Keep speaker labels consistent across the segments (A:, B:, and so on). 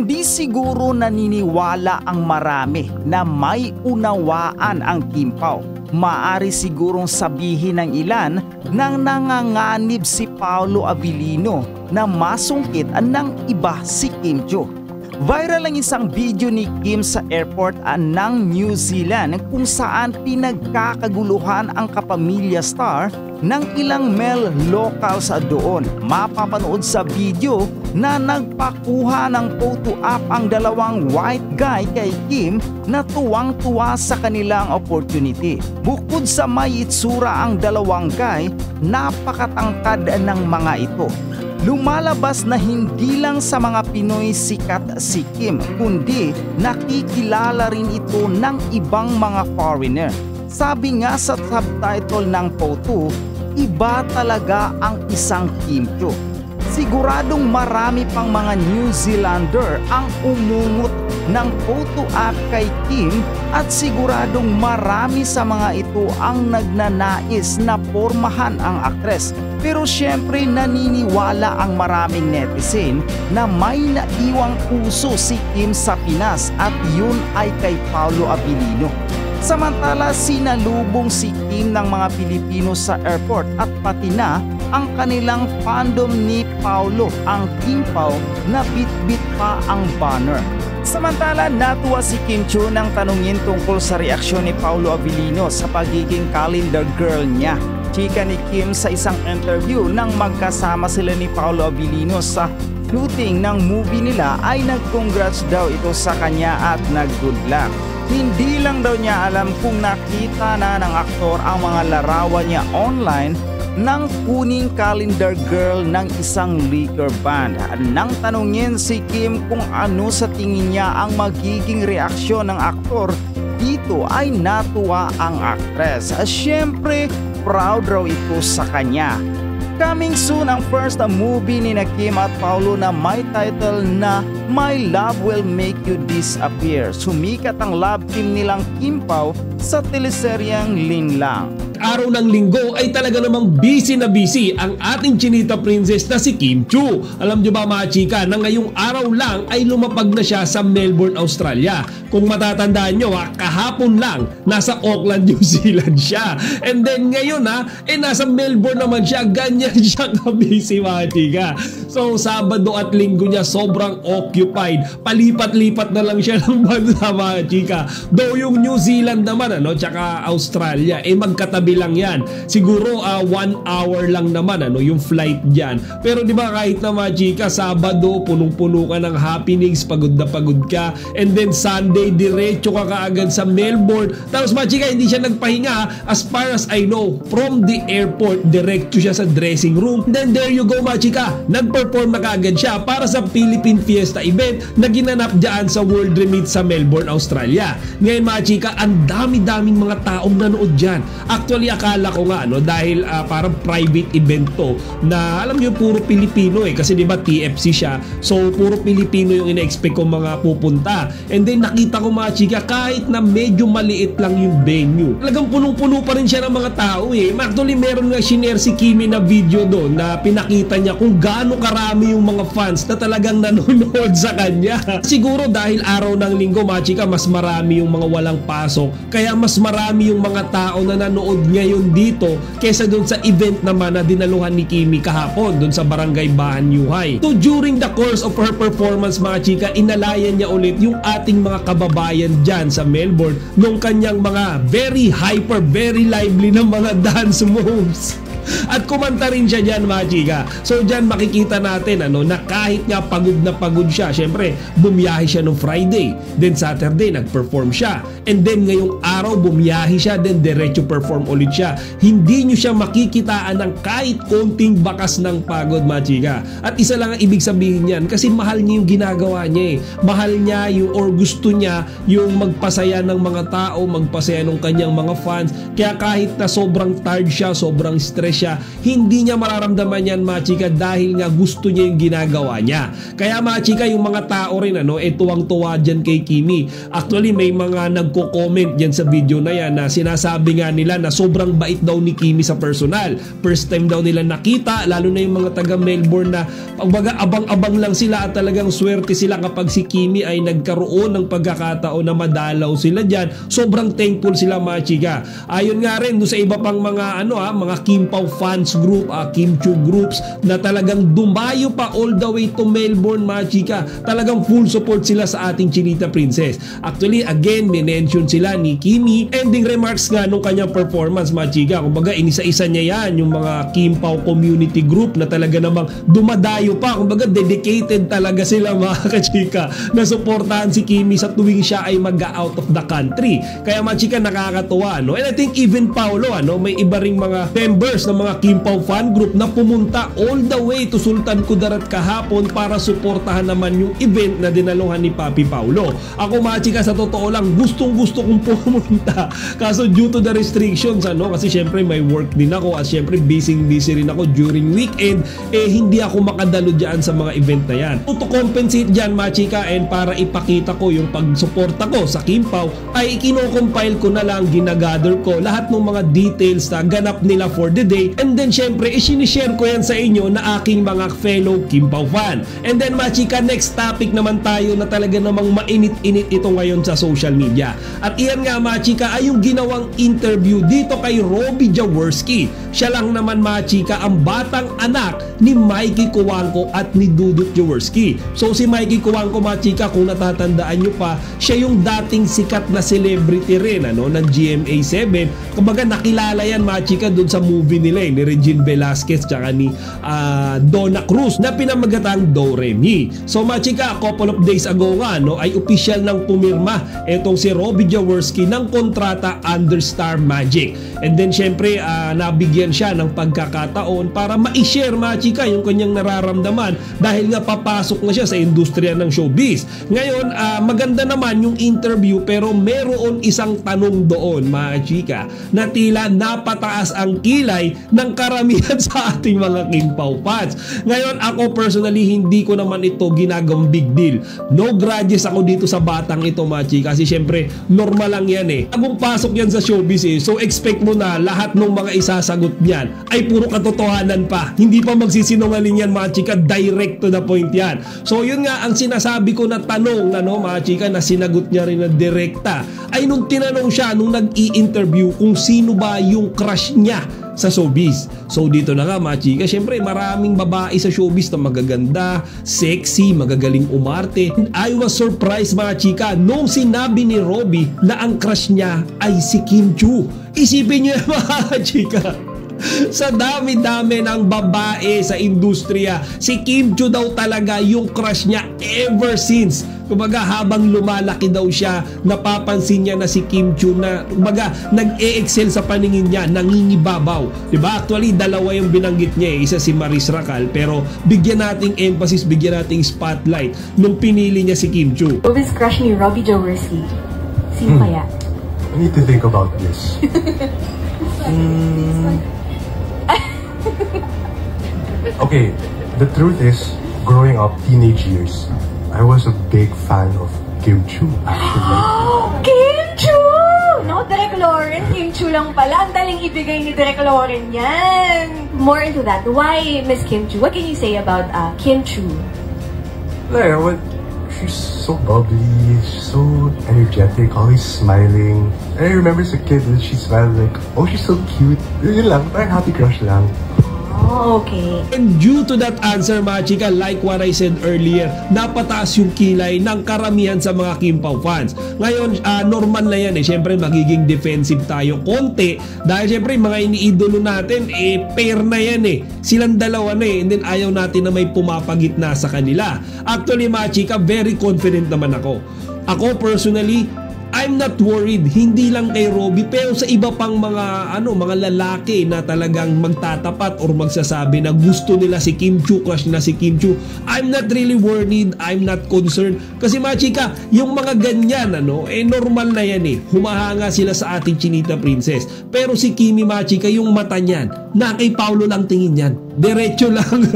A: Hindi siguro naniniwala ang marami na may unawaan ang Kim Pao. Maari sigurong sabihin ng ilan nang nanganganib si Paolo Abilino na masungkit ng iba si Kim Chiu. Viral ang isang video ni Kim sa airport ng New Zealand kung saan pinagkakaguluhan ang kapamilya star ng ilang male locals doon. Mapapanood sa video na nagpakuha ng photo op ang dalawang white guy kay Kim na tuwang-tuwa sa kanilang opportunity. Bukod sa may itsura ang dalawang guy, napakatangkad ng mga ito. Lumalabas na hindi lang sa mga Pinoy sikat si Kim, kundi nakikilala rin ito ng ibang mga foreigner. Sabi nga sa subtitle ng photo, iba talaga ang isang Kim Chiu. Siguradong marami pang mga New Zealander ang umungot ng photo op kay Kim at siguradong marami sa mga ito ang nagnanais na pormahan ang aktres. Pero syempre naniniwala ang maraming netizen na may naiwang puso si Kim sa Pinas at yun ay kay Paolo Abilino. Samantala sinalubong si Kim ng mga Pilipino sa airport at pati na ang kanilang fandom ni Paolo, ang Kim Pao, na bit-bit pa ang banner. Samantala natuwa si Kim Chiu nang tanungin tungkol sa reaksyon ni Paolo Abilino sa pagiging calendar girl niya. Chika ni Kim sa isang interview nang magkasama sila ni Paolo Abilino sa shooting ng movie nila ay nag-congrats daw ito sa kanya at nag-good luck. Hindi lang daw niya alam kung nakita na ng aktor ang mga larawan niya online nang kuning calendar girl ng isang liquor band. Nang tanungin si Kim kung ano sa tingin niya ang magiging reaksyon ng aktor, dito ay natuwa ang aktres. Siyempre, proud raw ito sa kanya. Coming soon ang first movie ni Kim at Paolo na may title na My Love Will Make You Disappear. Sumikat ang love team nilang Kim Pao sa teleseryeng Linlang.
B: Araw ng linggo ay talaga namang busy na busy ang ating chinita princess na si Kim Chiu. Alam nyo ba mga chika na ngayong araw lang ay lumapag na siya sa Melbourne, Australia. Kung matatandaan nyo kahapon lang nasa Auckland, New Zealand siya. And then ngayon nasa Melbourne naman siya. Ganyan siya ka-busy mga chika. So Sabado at Linggo niya sobrang occupied. Palipat-lipat na lang siya ng bansa mga chika. Though yung New Zealand naman tsaka Australia magkatabi lang yan. Siguro 1 hour lang naman yung flight dyan. Pero di ba kahit na mga chika, Sabado punong-puno ka ng happenings, pagod na pagod ka, and then Sunday diretso ka kaagad sa Melbourne. Tapos mga chika, hindi siya nagpahinga. As far as I know, from the airport diretso siya sa dressing room. Then there you go mga chika, nag-perform na kaagad siya para sa Philippine Fiesta event na ginanap dyan sa World Remit sa Melbourne, Australia. Ngayon mga chika, ang dami-daming mga taong nanood dyan. Actually akala ko nga dahil parang private event to na alam niyo puro Pilipino kasi di ba TFC siya, so puro Pilipino yung ina-expect ko mga pupunta. And then nakita ko mga chika, kahit na medyo maliit lang yung venue, talagang punong-puno pa rin siya ng mga tao Actually meron nga shinare si Kimi na video doon na pinakita niya kung gaano karami yung mga fans na talagang nanonood sa kanya. Siguro dahil araw ng linggo mga chika, mas marami yung mga walang pasok, kaya mas marami yung mga tao na nanood ngayon dito kesa doon sa event naman na dinaluhan ni Kimi kahapon doon sa Barangay Bahan New High. So during the course of her performance mga chika, inalayan niya ulit yung ating mga kababayan dyan sa Melbourne nung kanyang mga very hyper, very lively na mga dance moves. At kumanta rin siya dyan mga chika. So dyan makikita natin na kahit nga pagod na pagod siya, syempre bumiyahe siya nung Friday, then Saturday nag-perform siya, and then ngayong araw bumiyahe siya, then diretso perform ulit siya. Hindi nyo siya makikitaan ng kahit konting bakas ng pagod mga chika. At isa lang ang ibig sabihin yan, kasi mahal niya yung ginagawa niya mahal niya yung, or gusto niya yung magpasaya ng mga tao, magpasaya ng kanyang mga fans. Kaya kahit na sobrang tired siya, sobrang stress siya, hindi niya mararamdaman yan mga chika dahil nga gusto niya yung ginagawa niya. Kaya mga chika, yung mga tao rin tuwang-tuwa dyan kay Kimi. Actually may mga nagko-comment dyan sa video na yan na sinasabi nga nila na sobrang bait daw ni Kimi sa personal. First time daw nila nakita, lalo na yung mga taga Melbourne na pagbaga abang-abang lang sila at talagang swerte sila kapag si Kimi ay nagkaroon ng pagkakataon na madalaw sila dyan. Sobrang thankful sila mga chika. Ayon nga rin doon sa iba pang mga mga Kim Pao fans group, Kim Chu groups na talagang dumayo pa all the way to Melbourne mga chika. Talagang full support sila sa ating Chinita Princess. Actually again, minention sila ni Kimi. Ending remarks nga nung kanyang performance mga chika. Kumbaga inisa-isa niya yan yung mga Kim Pao community group na talaga namang dumadayo pa. Kumbaga dedicated talaga sila mga kachika na suportahan si Kimi sa tuwing siya ay mag-out of the country. Kaya mga chika, nakakatuwa, no? And I think even Paolo, may iba ring mga members ng mga Kim Pao fan group na pumunta all the way to Sultan Kudarat kahapon para suportahan naman yung event na dinaluhan ni Papi Paolo. Ako mga chika, sa totoo lang, gustong-gusto kong pumunta. Kaso due to the restrictions, kasi syempre may work din ako at syempre busy rin ako during weekend, hindi ako makadalo dyan sa mga event na yan. To compensate dyan mga chika and para ipakita ko yung pagsuporta ko sa Kim Pao, ay kino-compile ko na lang, ginagather ko lahat ng mga details na ganap nila for the day, and then syempre isinishare ko yan sa inyo na aking mga fellow Kim Pao fan. And then mga chika, next topic naman tayo na talaga namang mainit-init ito ngayon sa social media. At iyan nga mga chika ay yung ginawang interview dito kay Robbie Jaworski. Siya lang naman mga chika ang batang anak ni Mikey Cuangco at ni Dudut Jaworski. So si Mikey Cuangco mga chika, kung natatandaan nyo pa, siya yung dating sikat na celebrity rin ng GMA7. Kumbaga nakilala yan mga chika doon sa movie nila ni Regine Velasquez tsaka ni Donna Cruz na pinamagatang Do Re Mi. So mga chika, couple of days ago nga ay official nang pumirma etong si Robbie Jaworski ng kontrata under Star Magic. And then syempre nabigyan siya ng pagkakataon para ma-share mga chika yung kanyang nararamdaman dahil nga papasok na siya sa industriya ng showbiz. Ngayon maganda naman yung interview, pero meron isang tanong doon mga chika na tila napataas ang kilay ng karamihan sa ating mga Kim Pao fans. Ngayon ako personally, hindi ko naman ito ginagawang big deal. No grudges ako dito sa batang ito mga chika, kasi syempre normal lang yan Agong pasok yan sa showbiz so expect mo na lahat ng mga isasagot niyan ay puro katotohanan pa. Hindi pa magsisinungaling yan mga chika, direct to the point yan. So yun nga ang sinasabi ko na tanong mga chika na sinagot niya rin na direkta ay nung tinanong siya nung nag-i-interview kung sino ba yung crush niya sa showbiz. So dito na nga mga chika, syempre maraming babae sa showbiz na magaganda, sexy, magagaling umarte. And I was surprised mga chika nung sinabi ni Robbie na ang crush niya ay si Kim Chu. Isipin niyo mga chika, sa dami-dami ng babae sa industriya, si Kim Chu daw talaga yung crush niya ever since. Kumbaga habang lumalaki daw siya, napapansin niya na si Kim Chu na kumbaga nag-e-excel sa paningin niya, nangingibabaw. Diba? Actually dalawa yung binanggit niya isa si Maris Racal, pero bigyan nating emphasis, bigyan nating spotlight nung pinili niya si Kim Chu.
C: Who's crush ni Robbie Jaworski? Sino kaya?
D: I need to think about this. Okay, the truth is, growing up, teenage years, I was a big fan of Kim Chu, actually.
C: Kim Chu! No, Direk Lauren, Kim Chu lang pala. Ang daling ibigay ni Direk Lauren yan. More into that, why Miss Kim Chu? What can you say about Kim Chu?
D: Like, she's so bubbly, she's so energetic, always smiling. And I remember as a kid, she smiled like, oh, she's so cute. Yun lang, parang happy crush lang.
C: Oh, okay.
B: And due to that answer mga chika, like what I said earlier, napataas yung kilay ng karamihan sa mga Kim Pao fans. Ngayon, normal na yan Siyempre magiging defensive tayo konti dahil siyempre mga iniidolo natin, pair na yan Silang dalawa na and then ayaw natin na may pumapagitna sa kanila. Actually mga chika, very confident naman ako. Ako personally, I'm not worried, hindi lang kay Robbie pero sa iba pang mga mga lalaki na talagang magtatapat or magsasabi na gusto nila si Kim Chu, crush nila si Kim Chu. I'm not really worried, I'm not concerned kasi mga chika, yung mga ganyan normal na yan humahanga sila sa ating Chinita Princess. Pero si Kimi mga chika, yung mata niyan na kay Paulo lang tingin yan. Diretso lang.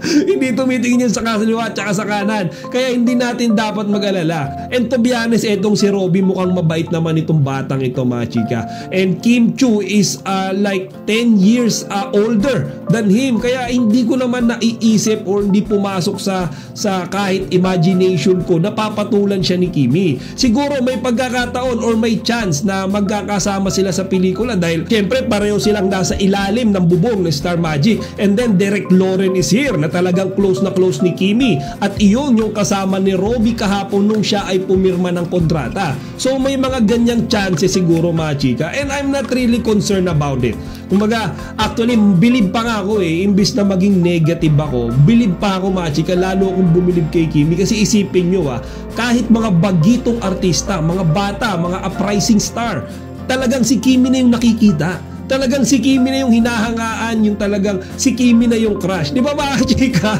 B: Hindi tumitingin yan sa kaliwa at sa kanan. Kaya hindi natin dapat mag-alala. And to be honest, etong si Robby mukhang mabait naman itong batang ito, mga chika. And Kim Chiu is like 10 years older than him. Kaya hindi ko naman naiisip or hindi pumasok sa kahit imagination ko na papatulan siya ni Kimi. Siguro may pagkakataon or may chance na magkakasama sila sa pelikula dahil syempre pareho silang nasa ilalim ng bubong ng Star Magic. And then Derek Loren is here na talagang close na close ni Kimi. At iyon yung kasama ni Robby kahapon nung siya ay pumirma ng kontrata. So may mga ganyang chances siguro, mga chika. And I'm not really concerned about it. Kumbaga, actually, believe pa nga ako imbis na maging negative ako, believe pa ako, mga chika, lalo akong bumilib kay Kimi. Kasi isipin nyo kahit mga bagitong artista, mga bata, mga uprising star, talagang si Kimi na yung nakikita. Talagang si Kimi na yung hinahangaan, yung talagang si Kimi na yung crush. Di ba, mga chika?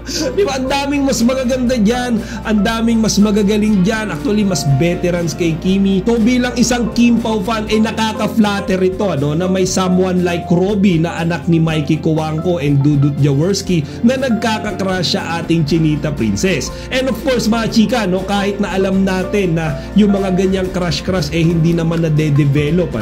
B: Di ba, ang daming mas magaganda dyan, ang daming mas magagaling dyan, actually mas veterans kay Kimi. So bilang isang Kim Pao fan, nakaka-flatter ito, na may someone like Robby na anak ni Mikey Coangco and Dudut Jaworski na nagkaka-crush sa ating Chinita Princess. And of course, mga chika, kahit na alam natin na yung mga ganyang crush hindi naman na-develop,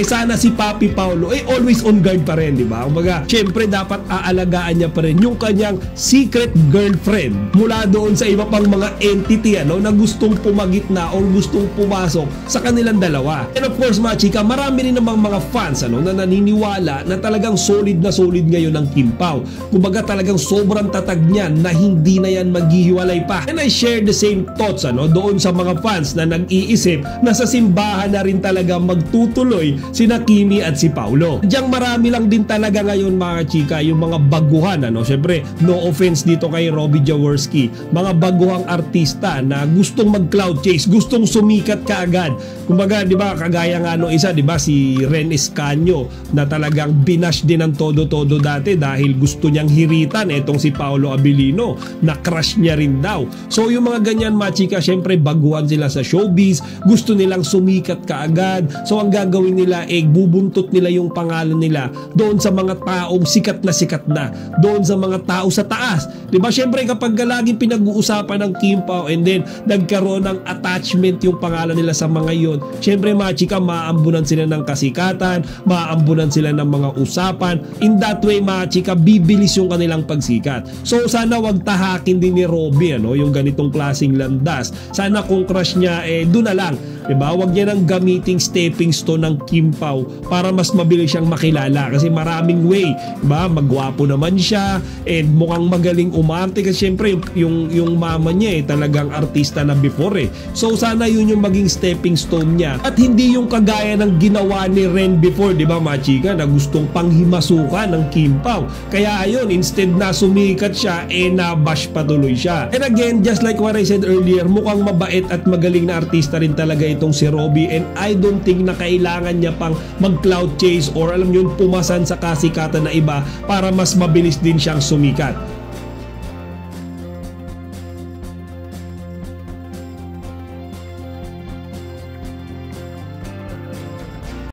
B: sana si Papi Paulo always on guard pa rin, di ba? Kumbaga, syempre dapat aalagaan niya pa rin yung kanyang secret girlfriend mula doon sa iba pang mga entity na gustong pumagitna o gustong pumasok sa kanilang dalawa. And of course, mga chika, marami rin namang mga fans na naniniwala na talagang solid na solid ngayon ang Kim Pao. Kumbaga talagang sobrang tatag niyan na hindi na yan maghihiwalay pa. And I share the same thoughts doon sa mga fans na nag-iisip na sa simbahan na rin talaga magtutuloy sina Kimi at si Paulo. Diyan marami lang din talaga ngayon, mga chika, yung mga baguhan. Syempre, no offense dito kay Robby Jaworski, mga baguhang artista na gustong mag-cloud chase, gustong sumikat kaagad. Kumbaga, di ba, kagaya nga nung isa, di ba, si Ren Escanio na talagang binash din ng todo-todo dati dahil gusto niyang hiritan etong si Paolo Abilino na crush niya rin daw. So yung mga ganyan, mga chika, syempre baguhan sila sa showbiz, gusto nilang sumikat kaagad. So ang gagawin nila bubuntot nila yung pangalan nila doon sa mga taong sikat na, doon sa mga tao sa taas. Diba, syempre kapag laging pinag-uusapan ng Kim Pao and then nagkaroon ng attachment yung pangalan nila sa mga yon, syempre, mga chika, maambunan sila ng kasikatan, maambunan sila ng mga usapan. In that way, mga chika, bibilis yung kanilang pagsikat. So sana wag tahakin din ni Robby yung ganitong klaseng landas. Sana kung crush niya doon na lang, diba, wag niya nang gamiting stepping stone ng Kim Pao para mas mabilis siyang makilala kasi maraming way, diba, magwapo naman siya and mukhang magaling umarte kasi syempre yung mama niya talagang artista na before So sana yun yung maging stepping stone niya at hindi yung kagaya ng ginawa ni Ren before, di ba, mga chika, na gustong panghimasukan ng Kim Pao. Kaya ayun, instead na sumikat siya, nabash patuloy siya. And again, just like what I said earlier, mukhang mabait at magaling na artista rin talaga itong si Robby and I don't think na kailangan niya pang mag-cloud chase or alam yun, pumasan sa kasikatan na iba para mas mabilis din siyang sumikat.